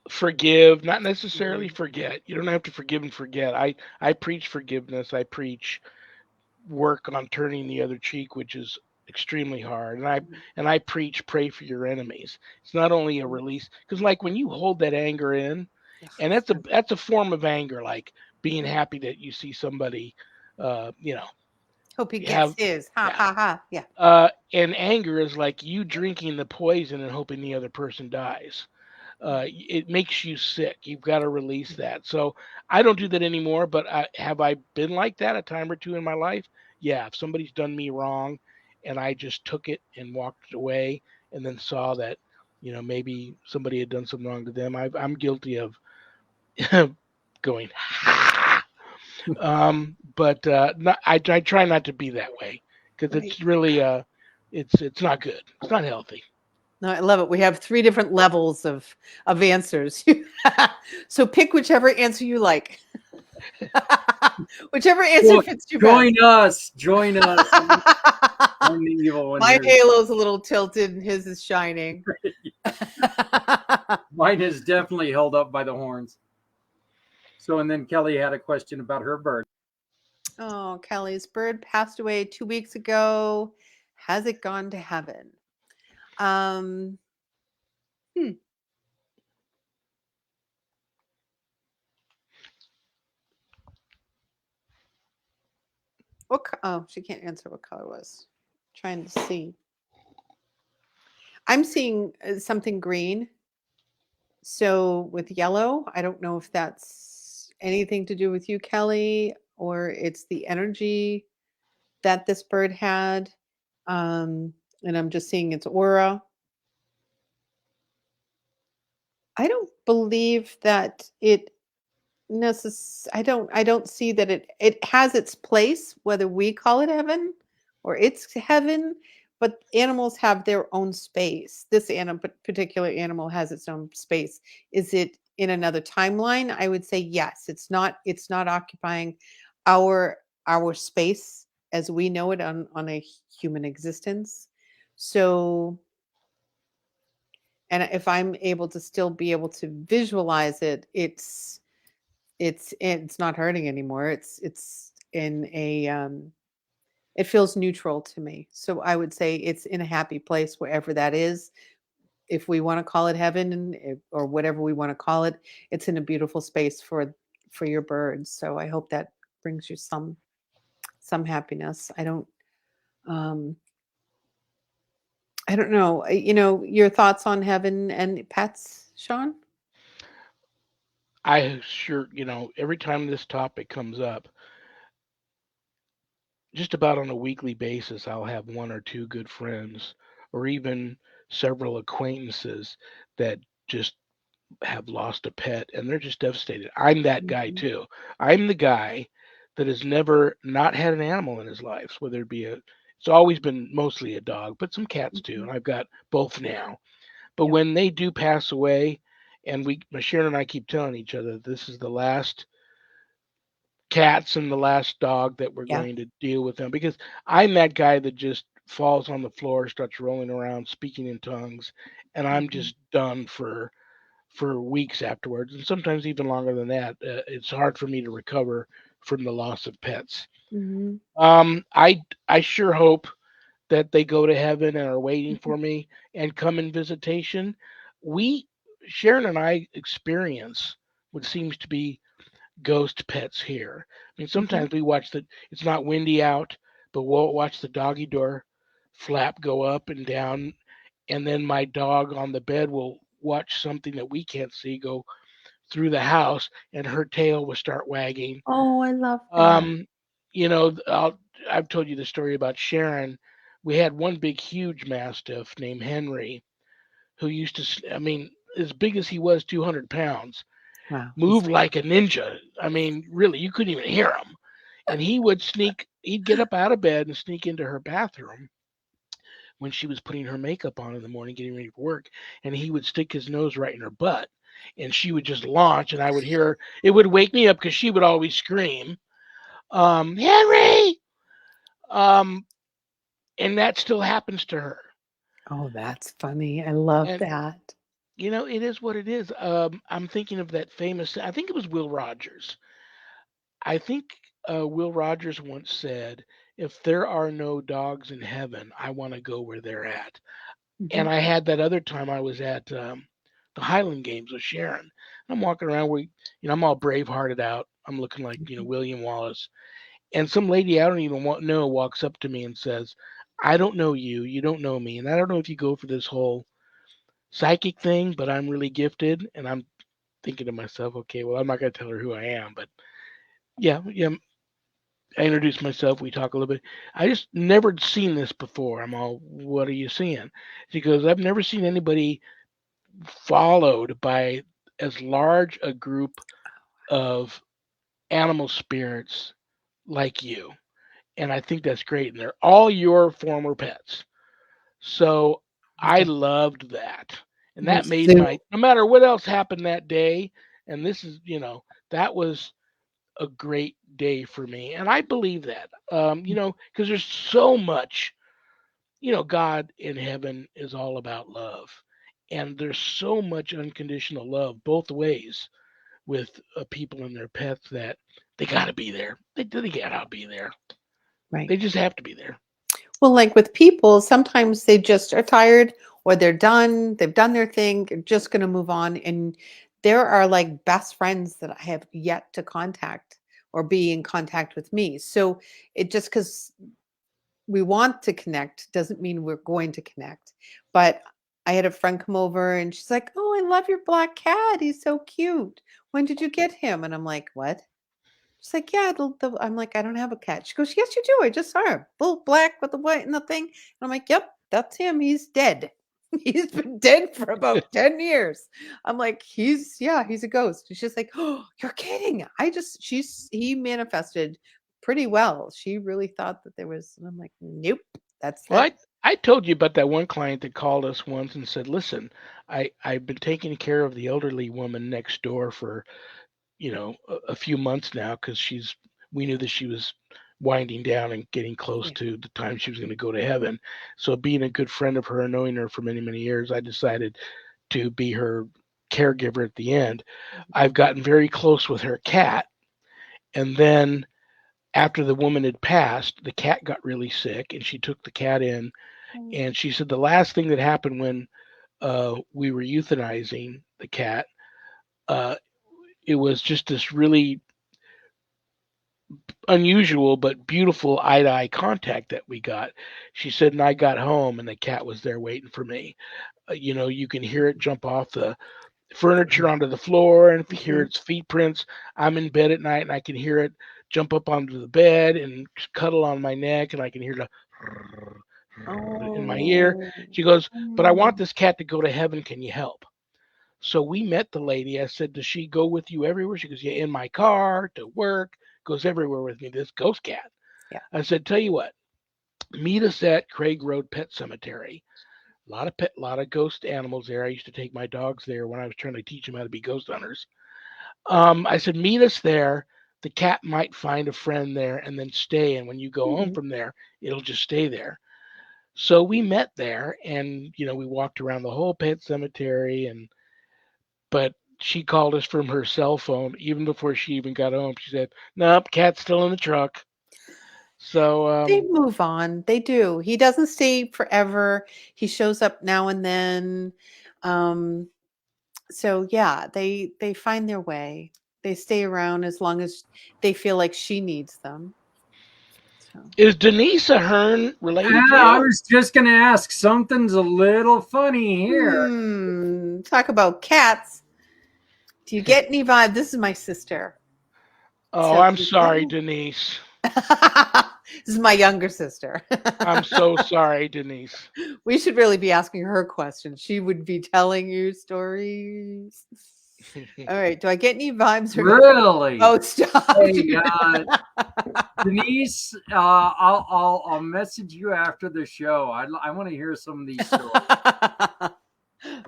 forgive, not necessarily forget. You don't have to forgive and forget. I preach forgiveness. I preach work on turning the other cheek, which is extremely hard. And I preach pray for your enemies. It's not only a release, because like when you hold that anger in, and that's a form of anger, like being happy that you see somebody, you know, hope he gets have his. Ha yeah. ha ha. Yeah. And anger is like you drinking the poison and hoping the other person dies. It makes you sick. You've got to release that. So I don't do that anymore. But have I been like that a time or two in my life? Yeah. If somebody's done me wrong, and I just took it and walked away, and then saw that, maybe somebody had done something wrong to them, I'm guilty of going. Ha! But I try not to be that way because Right. it's really it's not good. It's not healthy. No, I love it. We have 3 different levels of answers. So pick whichever answer you like. Whichever answer fits you best. Join us. I'm the evil one My here. halo's a little tilted and his is shining. Mine is definitely held up by the horns. So, and then Kelly had a question about her bird. Oh, Kelly's bird passed away 2 weeks ago. Has it gone to heaven? Um, hmm. Oh, she can't answer what color it was. Trying to see. I'm seeing something green. So with yellow, I don't know if that's anything to do with you, Kelly, or it's the energy that this bird had. Um, and I'm just seeing its aura. I don't believe that it I don't see that it has its place, whether we call it heaven or it's heaven, but animals have their own space. This particular animal has its own space. Is it in another timeline? I would say yes. It's not occupying our space as we know it on a human existence. So, and if I'm able to still be able to visualize it, it's not hurting anymore. It's in a it feels neutral to me. So I would say it's in a happy place wherever that is. If we want to call it heaven or whatever we want to call it, it's in a beautiful space for your birds. So I hope that brings you some happiness. Um I don't know. Your thoughts on heaven and pets, Shawn? I sure, every time this topic comes up, just about on a weekly basis, I'll have one or two good friends or even several acquaintances that just have lost a pet and they're just devastated. I'm that guy Mhm. too. I'm the guy that has never not had an animal in his life, whether it be it's always been mostly a dog, but some cats too. Mhm. And I've got both now. But Yeah. when they do pass away, and Sharon and I keep telling each other this is the last cats and the last dog that we're Yeah. going to deal with them, because I'm that guy that just falls on the floor, starts rolling around, speaking in tongues, and I'm Mhm. just done for weeks afterwards, and sometimes even longer than that. It's hard for me to recover from the loss of pets. Mhm. I sure hope that they go to heaven and are waiting for me and come in visitation. we Sharon and I experience what seems to be ghost pets here. I mean, Mhm. sometimes we watch the it's not windy out, but we'll watch the doggy door flap go up and down, and then my dog on the bed will watch something that we can't see go through the house, and her tail will start wagging. Oh, I love that. Um, I've told you the story about Sharon. We had one big, huge mastiff named Henry who used to, I mean, as big as he was, 200 pounds, Wow. He's moved like a ninja. I mean, really, you couldn't even hear him. And he'd get up out of bed and sneak into her bathroom when she was putting her makeup on in the morning, getting ready for work, and he would stick his nose right in her butt. And she would just launch, and I would hear her. It would wake me up because she would always scream, Henry! Um, and that still happens to her. Oh, that's funny. I love And that. it is what it is. I'm thinking of that famous. I think it was Will Rogers. I think Will Rogers once said, "If there are no dogs in heaven, I want to go where they're at." Mhm. And I had that other time I was at the Highland Games with Sharon. I'm walking around, I'm all brave hearted out. I'm looking like Mhm. William Wallace, and some lady I don't even know walks up to me and says, "I don't know you. You don't know me, and I don't know if you go for this whole psychic thing, but I'm really gifted." And I'm thinking to myself, okay, well, I'm not going to tell her who I am, but yeah, yeah. I introduce myself. We talk a little bit. I just never seen this before. I'm all, what are you seeing? She goes, I've never seen anybody followed by as large a group of animal spirits like you. And I think that's great. And they're all your former pets. So I Yeah. loved that. And You're that made so no matter what else happened that day, and this is, that was a great day for me. And I believe that, because there's so much, God in heaven is all about love. And there's so much unconditional love both ways with people and their pets that they got to be there. They got to be there. right. They just have to be there. Well, like with people, sometimes they just are tired or they're done. They've done their thing. They're just going to move on. And there are like best friends that I have yet to contact or be in contact with me. So it just because we want to connect doesn't mean we're going to connect. But I had a friend come over and she's like, "Oh, I love your black cat. He's so cute. When did you get him?" And I'm like, "What?" She's like, "Yeah." I'm like, "I don't have a cat." She goes, "Yes, you do. I just saw him. Full black with the white and the thing." And I'm like, "Yep, that's him. He's dead. He's been dead for about 10 years." I'm like, yeah, he's a ghost. And she's like, "Oh, you're kidding." He manifested pretty well. She really thought that there was, and I'm like, "Nope, that's Well, that." I told you about that one client that called us once and said, "Listen, I've been taking care of the elderly woman next door for a few months now because we knew that she was winding down and getting close Yeah. to the time she was going to go to heaven. So being a good friend of her and knowing her for many many years, I decided to be her caregiver at the end. I've gotten very close with her cat, and then after the woman had passed, the cat got really sick, and she took the cat in, Oh. and she said the last thing that happened when we were euthanizing the cat, uh, it was just this really unusual but beautiful eye to eye contact that we got. She said, and I got home and the cat was there waiting for me. You can hear it jump off the furniture onto the floor, and if you hear Mhm. its feet prints, I'm in bed at night and I can hear it jump up onto the bed and cuddle on my neck, and I can hear the in my ear. Oh. She goes, but I want Mm. this cat to go to heaven. Can you help? So we met the lady. I said, does she go with you everywhere? She goes, yeah, in my car, to work, goes everywhere with me, this ghost cat. Yeah. I said, tell you what, meet us at Craig Road Pet Cemetery. A lot of ghost animals there. I used to take my dogs there when I was trying to teach them how to be ghost hunters. I said, meet us there. The cat might find a friend there and then stay. And when you go home Mhm. from there, it'll just stay there. So we met there, and we walked around the whole pet cemetery, and but she called us from her cell phone even before she even got home. She said, "Nope, cat's still in the truck." So They move on. They do. He doesn't stay forever. He shows up now and then. So yeah, they find their way. They stay around as long as they feel like she needs them. So Is Denise Ahern related to I you? was just going to ask. Something's a little funny here. talk about cats. Do you get any vibe? This is my sister. Oh, So I'm do you get sorry, any? Denise. This is my younger sister. I'm so sorry, Denise. We should really be asking her questions. She would be telling you stories. All right. Do I get any vibes or not? Really? Oh, stop. Hey, dude. Denise, I'll message you after the show. I want to hear some of these stories.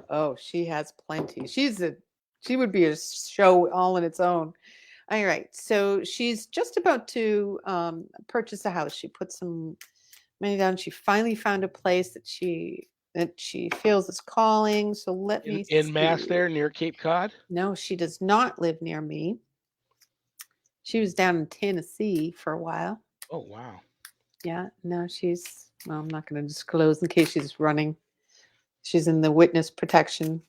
Oh, she has plenty. She would be a show all in its own. All right. So she's just about to purchase a house. She put some money down. She finally found a place that she feels is calling. So let me In Mass, see. there near Cape Cod. No, she does not live near me. She was down in Tennessee for a while. Oh wow. Yeah. No, well, I'm not going to disclose in case she's running. She's in the witness protection.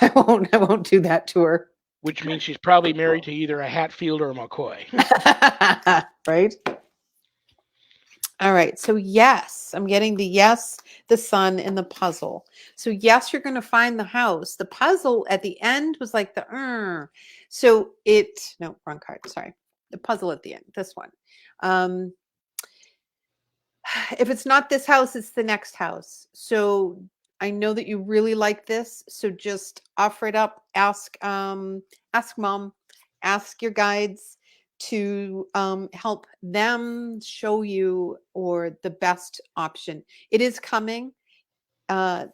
I won't do that to her. Which means she's probably married to either a Hatfield or a McCoy. Right? All right. So yes, I'm getting the yes, the sun, and the puzzle. So yes, you're going to find the house. The puzzle at the end was like the. So no, wrong card. Sorry. The puzzle at the end. This one. Um, if it's not this house, it's the next house. So I know that you really like this. So just offer it up. Ask mom, ask your guides to help them show you or the best option. It is coming. I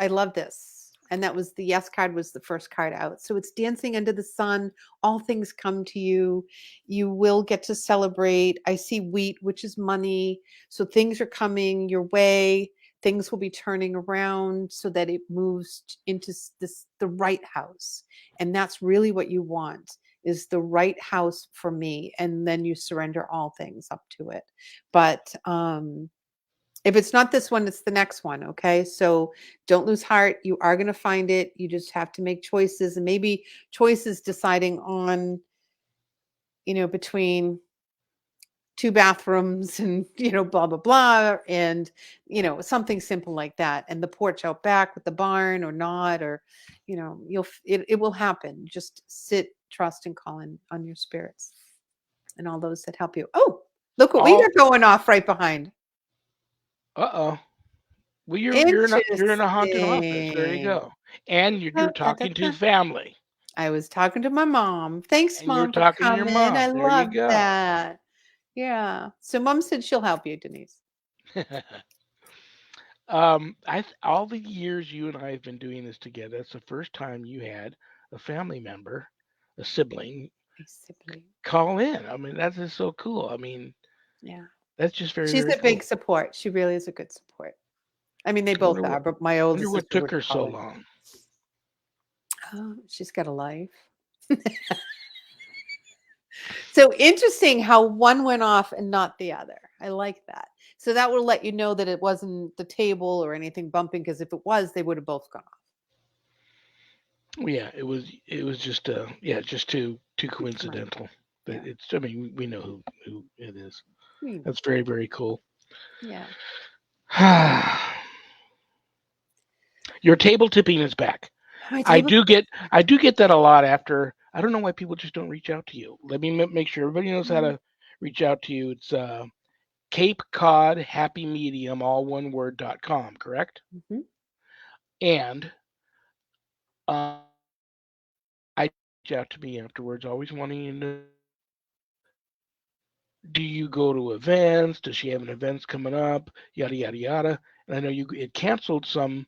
love this. And that was the yes card was the first card out. So it's dancing under the sun. All things come to you. You will get to celebrate. I see wheat, which is money. So things are coming your way. Things will be turning around so that it moves into the right house. And that's really what you want is the right house for me. And then you surrender all things up to it. But if it's not this one, it's the next one. Okay. So don't lose heart. You are going to find it. You just have to make choices and maybe choices deciding on, between two bathrooms and, blah, blah, blah. And, something simple like that. And the porch out back with the barn or not, or, it will happen. Just sit, trust, and call on your spirits and all those that help you. Oh, look what we All got going off right behind. uh-oh. Well, you're in a haunted office. There you Interesting. go. And Da, you're da, da, talking to da. family. I was talking to my mom. Thanks, And you're mom, for talking to your coming. I mom. There you love go. that. Yeah. So mom said she'll help you, Denise. All the years you and I have been doing this together, that's the first time you had a family member, a sibling, My sibling. call in. I mean, that's just so cool. I mean, Yeah. that's just very, She's very a big cool. support. She really is a good support. I mean, they I wonder both what are, but my wonder oldest what sister took would her so call in. long. Oh, she's got a life. So interesting how one went off and not the other. I like that. So that will let you know that it wasn't the table or anything bumping, because if it was, they would have both gone off. Well, yeah, it was just just too Come on. coincidental. Yeah. It's I mean, we know who it is. We know. That's very, very cool. Yeah. Your table tipping is back. My I table. do get I do get that a lot after. I don't know why people just don't reach out to you. Let me make sure everybody knows how to reach out to you. It's Cape Cod Happy Medium, all one word.com, correct? Mm-hmm. And I reach out to me afterwards, always wanting to know, do you go to events? Does she have an events coming up? Yada yada yada. And I know you it canceled some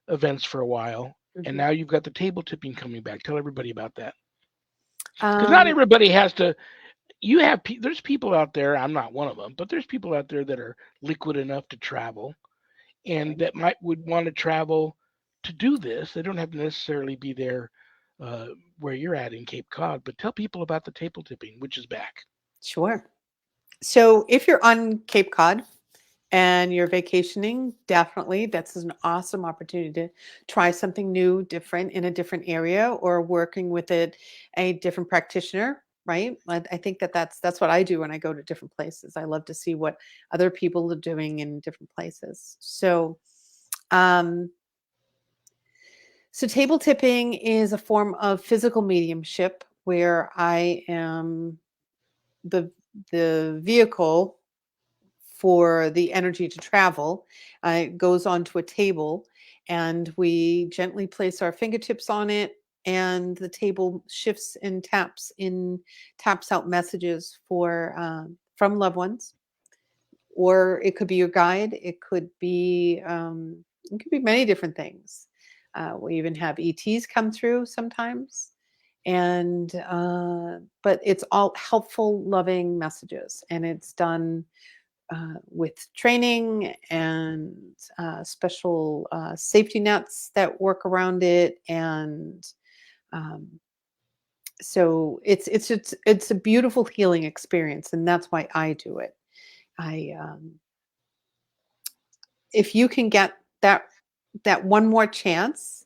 events for a while, and Mm-hmm. now you've got the table tipping coming back. Tell everybody about that. Because not Um, everybody has to. There's people out there. I'm not one of them, but there's people out there that are liquid enough to travel, and that would want to travel to do this. They don't have to necessarily be there where you're at in Cape Cod. But tell people about the table tipping, which is back. sure. So if you're on Cape Cod and you're vacationing, definitely that's an awesome opportunity to try something new, different in a different area, or working with a different practitioner. Right? I think that's what I do when I go to different places. I love to see what other people are doing in different places. Um, so table tipping is a form of physical mediumship where I am the the vehicle for the energy to travel. It goes onto a table, and we gently place our fingertips on it, and the table shifts and taps out messages for from loved ones, or it could be your guide. It could be many different things. We even have ETs come through sometimes, and but it's all helpful, loving messages, and it's done with training and special safety nets that work around it, and um, so it's a beautiful healing experience, and that's why I do it. I If you can get that one more chance,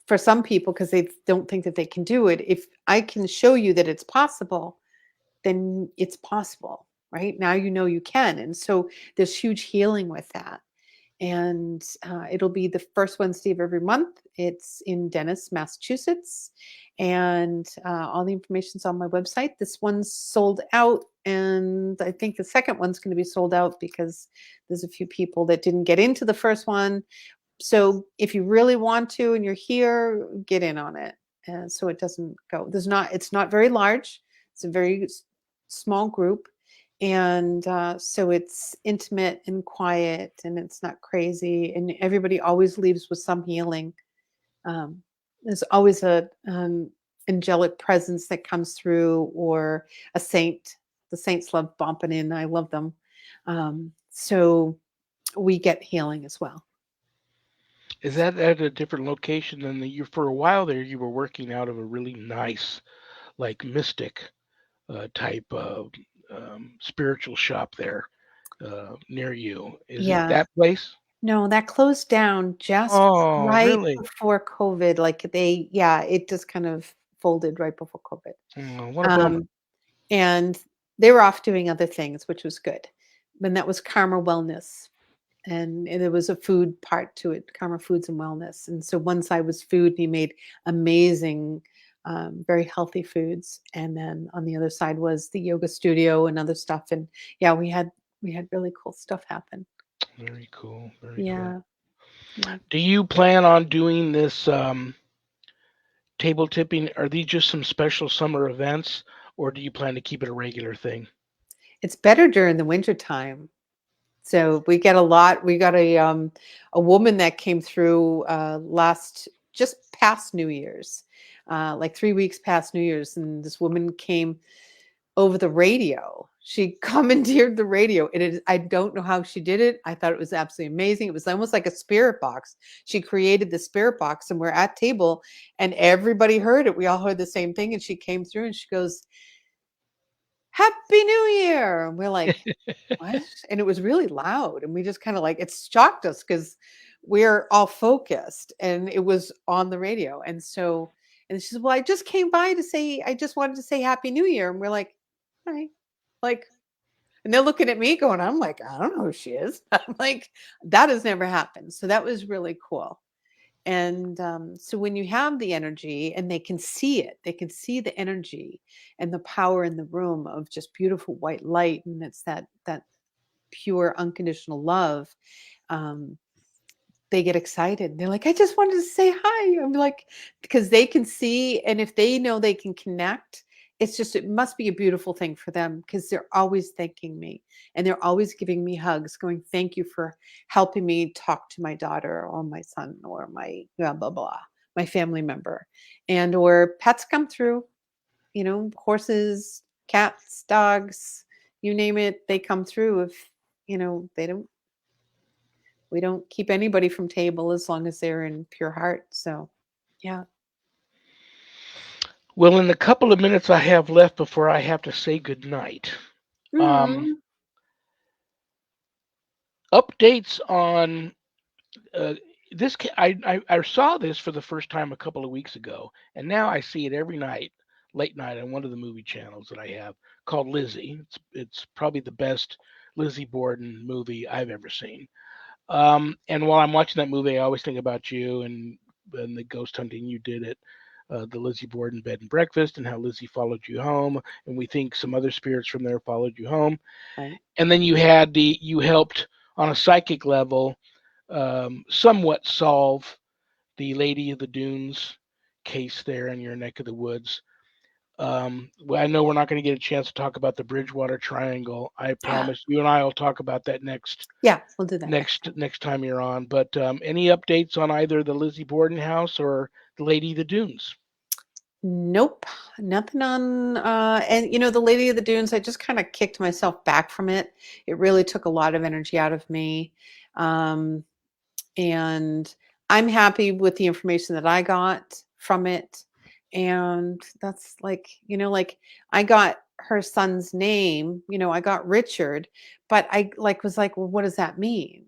for some people, because they don't think that they can do it, if I can show you that it's possible, then it's possible. Right now, you can, and so there's huge healing with that. And it'll be the first Wednesday of every month. It's in Dennis, Massachusetts, and all the information's on my website. This one's sold out, and I think the second one's going to be sold out because there's a few people that didn't get into the first one. So if you really want to and you're here, get in on it, so it doesn't go. It's not very large. It's a very small group, and so it's intimate and quiet, and it's not crazy, and everybody always leaves with some healing. There's always a angelic presence that comes through, or a saint. The saints love bumping in. I love them. So we get healing as well. Is that at a different location than you? For a while there, you were working out of a really nice, like mystic type of spiritual shop there near you. Is it Yeah. that place? No, that closed down just Oh, right really? before COVID. It just kind of folded right before COVID. Oh, what a bummer. Um, and they were off doing other things, which was good. And that was Karma Wellness. And there was a food part to it, Karma Foods and Wellness. And so one side was food, and he made amazing, very healthy foods. And then on the other side was the yoga studio and other stuff. And yeah, we had really cool stuff happen. Very cool. Very cool. Yeah. Yeah. Do you plan on doing this table tipping? Are these just some special summer events, or do you plan to keep it a regular thing? It's better during the winter time. So we get a lot. We got a woman that came through last just past New Year's, like 3 weeks past New Year's, and this woman came over the radio. She commandeered the radio. I don't know how she did it. I thought it was absolutely amazing. It was almost like a spirit box. She created the spirit box, and we're at table, and everybody heard it. We all heard the same thing, and she came through, and she goes, "Happy New Year!" And we're like, "What?" And it was really loud, and we just kind of like, it shocked us because we're all focused, and it was on the radio. And she said, "Well, I just wanted to say Happy New Year." And we're like, "Hi." Like, and they're looking at me going, I'm like, "I don't know who she is." I'm like, that has never happened. So that was really cool. And so when you have the energy and they can see it, they can see the energy and the power in the room of just beautiful white light, and it's that pure unconditional love. um, they get excited. They're like, "I just wanted to say hi." I'm like, because they can see, and if they know they can connect, it must be a beautiful thing for them, because they're always thanking me, and they're always giving me hugs, going, "Thank you for helping me talk to my daughter or my son or my blah blah blah, my family member." And or pets come through, horses, cats, dogs, you name it, they come through. If they don't we don't keep anybody from table as long as they're in pure heart. So, yeah. Well, in the couple of minutes I have left before I have to say goodnight, um, Mm. Updates on this. I saw this for the first time a couple of weeks ago, and now I see it every night, late night, on one of the movie channels that I have called Lizzie. It's probably the best Lizzie Borden movie I've ever seen. And while I'm watching that movie, I always think about you and the ghost hunting you did at the Lizzie Borden bed and breakfast, and how Lizzie followed you home, and we think some other spirits from there followed you home. Right. And then you helped on a psychic level somewhat solve the Lady of the Dunes case there in your neck of the woods. Well, I know we're not going to get a chance to talk about the Bridgewater Triangle. I promise you and I will talk about that Yeah, we'll do that next time. next time you're on. But any updates on either the Lizzie Borden house or the Lady of the Dunes? Nope, nothing on. And the Lady of the Dunes, I just kind of kicked myself back from it. It really took a lot of energy out of me. Um, and I'm happy with the information that I got from it. And that's like, like I got her son's name, I got Richard, but I was like, well, what does that mean?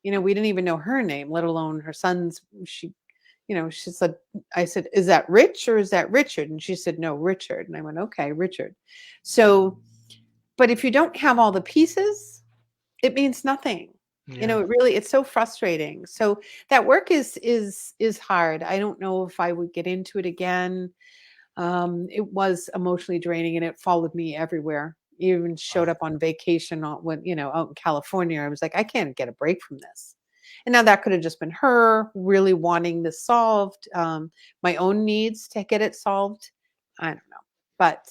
We didn't even know her name, let alone her son's. She said, I said, is that Rich or is that Richard? And she said, no, Richard. And I went, okay, Richard. So, but if you don't have all the pieces, it means nothing. Yeah. It's so frustrating. So that work is hard. I don't know if I would get into it again. It was emotionally draining and it followed me everywhere. Even showed up on vacation out in California. I was like, I can't get a break from this. And now that could have just been her really wanting this solved. My own needs to get it solved. I don't know. But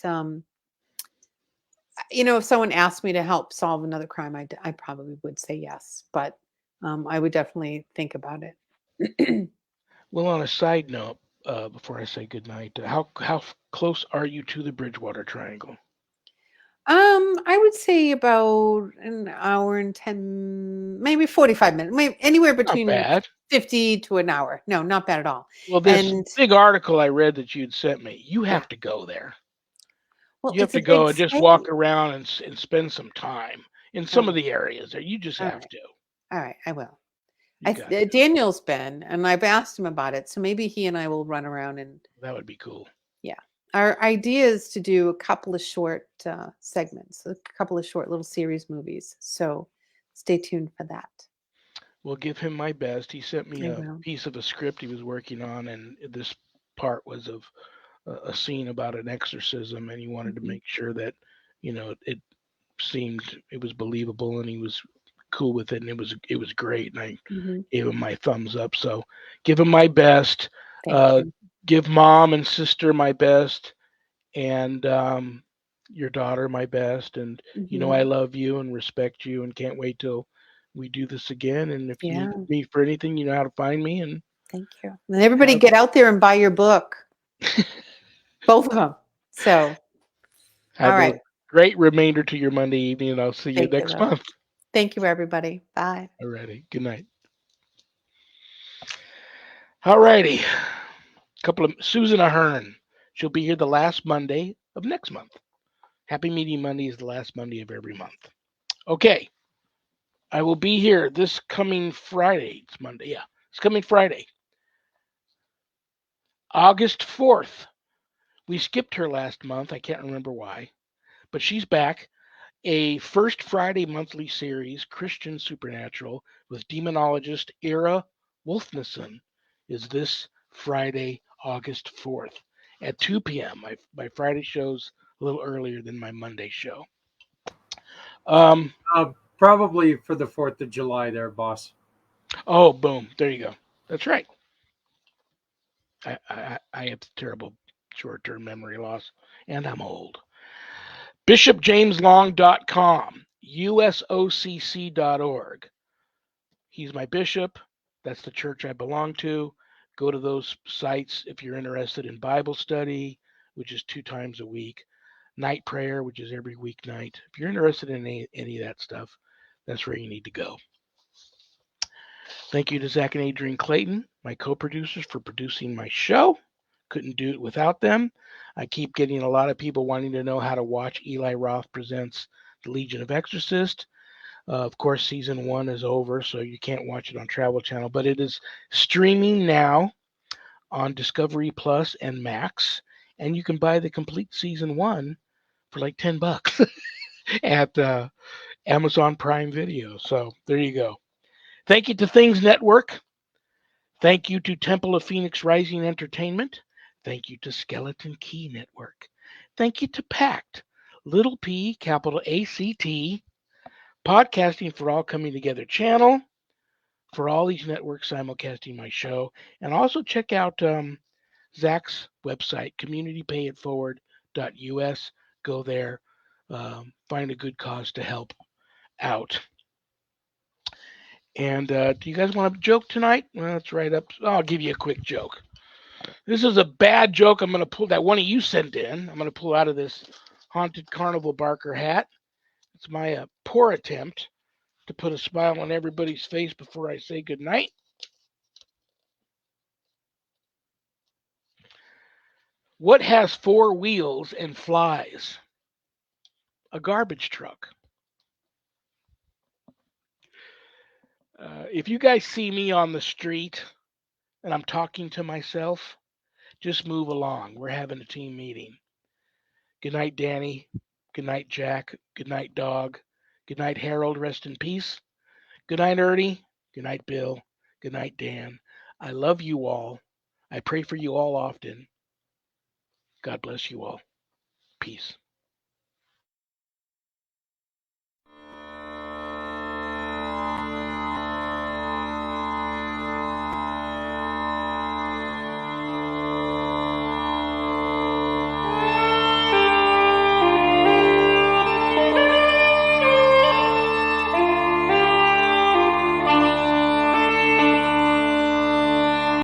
if someone asked me to help solve another crime, I probably would say yes, but I would definitely think about it. Well, on a side note, before I say goodnight, how close are you to the Bridgewater Triangle? I would say about an hour and 10, maybe 45 minutes, maybe anywhere Not between bad. 50 to an hour. No, not bad at all. Well, this And big article I read that you'd sent me, you yeah, have to go there. well, You have it's to a big go and just walk state. around and spend some time in some of Okay. the areas there. You just All have right. to. All right. I will. You got to. Daniel's been, and I've asked him about it. So maybe he and I will run around and That would be cool. yeah. Our idea is to do a couple of short segments, a couple of short little series movies. So stay tuned for that. We'll give him my best. He sent me I a will. piece of a script he was working on, and this part was of a scene about an exorcism, and he wanted to Mhm. make sure that it seemed it was believable, and he was cool with it, and it was great, and I Mhm. gave him my thumbs up. So give him my best. Thank Uh, you. give mom and sister my best, and your daughter my best. And I Mhm. love you and respect you, and can't wait till we do this again. And if you need Yeah. me for anything, you know how to find me. And Thank you. And everybody have get out there and buy your book, both of them. So, all have a right. great remainder to your Monday evening, and I'll see you Thank you, next love. month. Thank you, everybody. Bye. Alrighty. Good night. Alrighty. Couple of Susan Ahern. She'll be here the last Monday of next month. Happy Meeting Monday is the last Monday of every month. Okay. I will be here this coming Friday. It's Monday. Yeah. It's coming Friday. August 4th. We skipped her last month. I can't remember why. But she's back. A first Friday monthly series, Christian Supernatural, with demonologist Ira Wolfnesson, is this Friday, August 4th at 2 p.m. My Friday show's a little earlier than my Monday show. Um, Probably for the 4th of July there, boss. oh, boom. There you go. That's right. I have terrible short term memory loss, and I'm old. BishopJamesLong.com, USOCC.org. He's my bishop. That's the church I belong to. Go to those sites if you're interested in Bible study, which is 2 times a week, night prayer, which is every weeknight. If you're interested in any of that stuff, that's where you need to go. Thank you to Zach and Adrian Clayton, my co producers, for producing my show. Couldn't do it without them. I keep getting a lot of people wanting to know how to watch Eli Roth Presents The Legion of Exorcists. Of course, season 1 is over, so you can't watch it on Travel Channel, but it is streaming now on Discovery Plus and Max, and you can buy the complete season 1 for like $10 at Amazon Prime Video. So there you go. Thank you to Things Network. Thank you to Temple of Phoenix Rising Entertainment. Thank you to Skeleton Key Network. Thank you to PACT, little p, capital ACT, Podcasting for All Coming Together channel, for all these networks simulcasting my show. And also check out Zach's website, communitypayitforward.us. Go there, find a good cause to help out. And do you guys want a joke tonight? Well, it's right up. I'll give you a quick joke. This is a bad joke. I'm going to pull that one of you sent in. I'm going to pull out of this Haunted Carnival Barker hat. It's my poor attempt to put a smile on everybody's face before I say goodnight. What has 4 wheels and flies? A garbage truck. If you guys see me on the street and I'm talking to myself, just move along. We're having a team meeting. Good night, Danny. Good night, Jack. Good night, Dog. Good night, Harold. Rest in peace. Good night, Ernie. Good night, Bill. Good night, Dan. I love you all. I pray for you all often. God bless you all. Peace.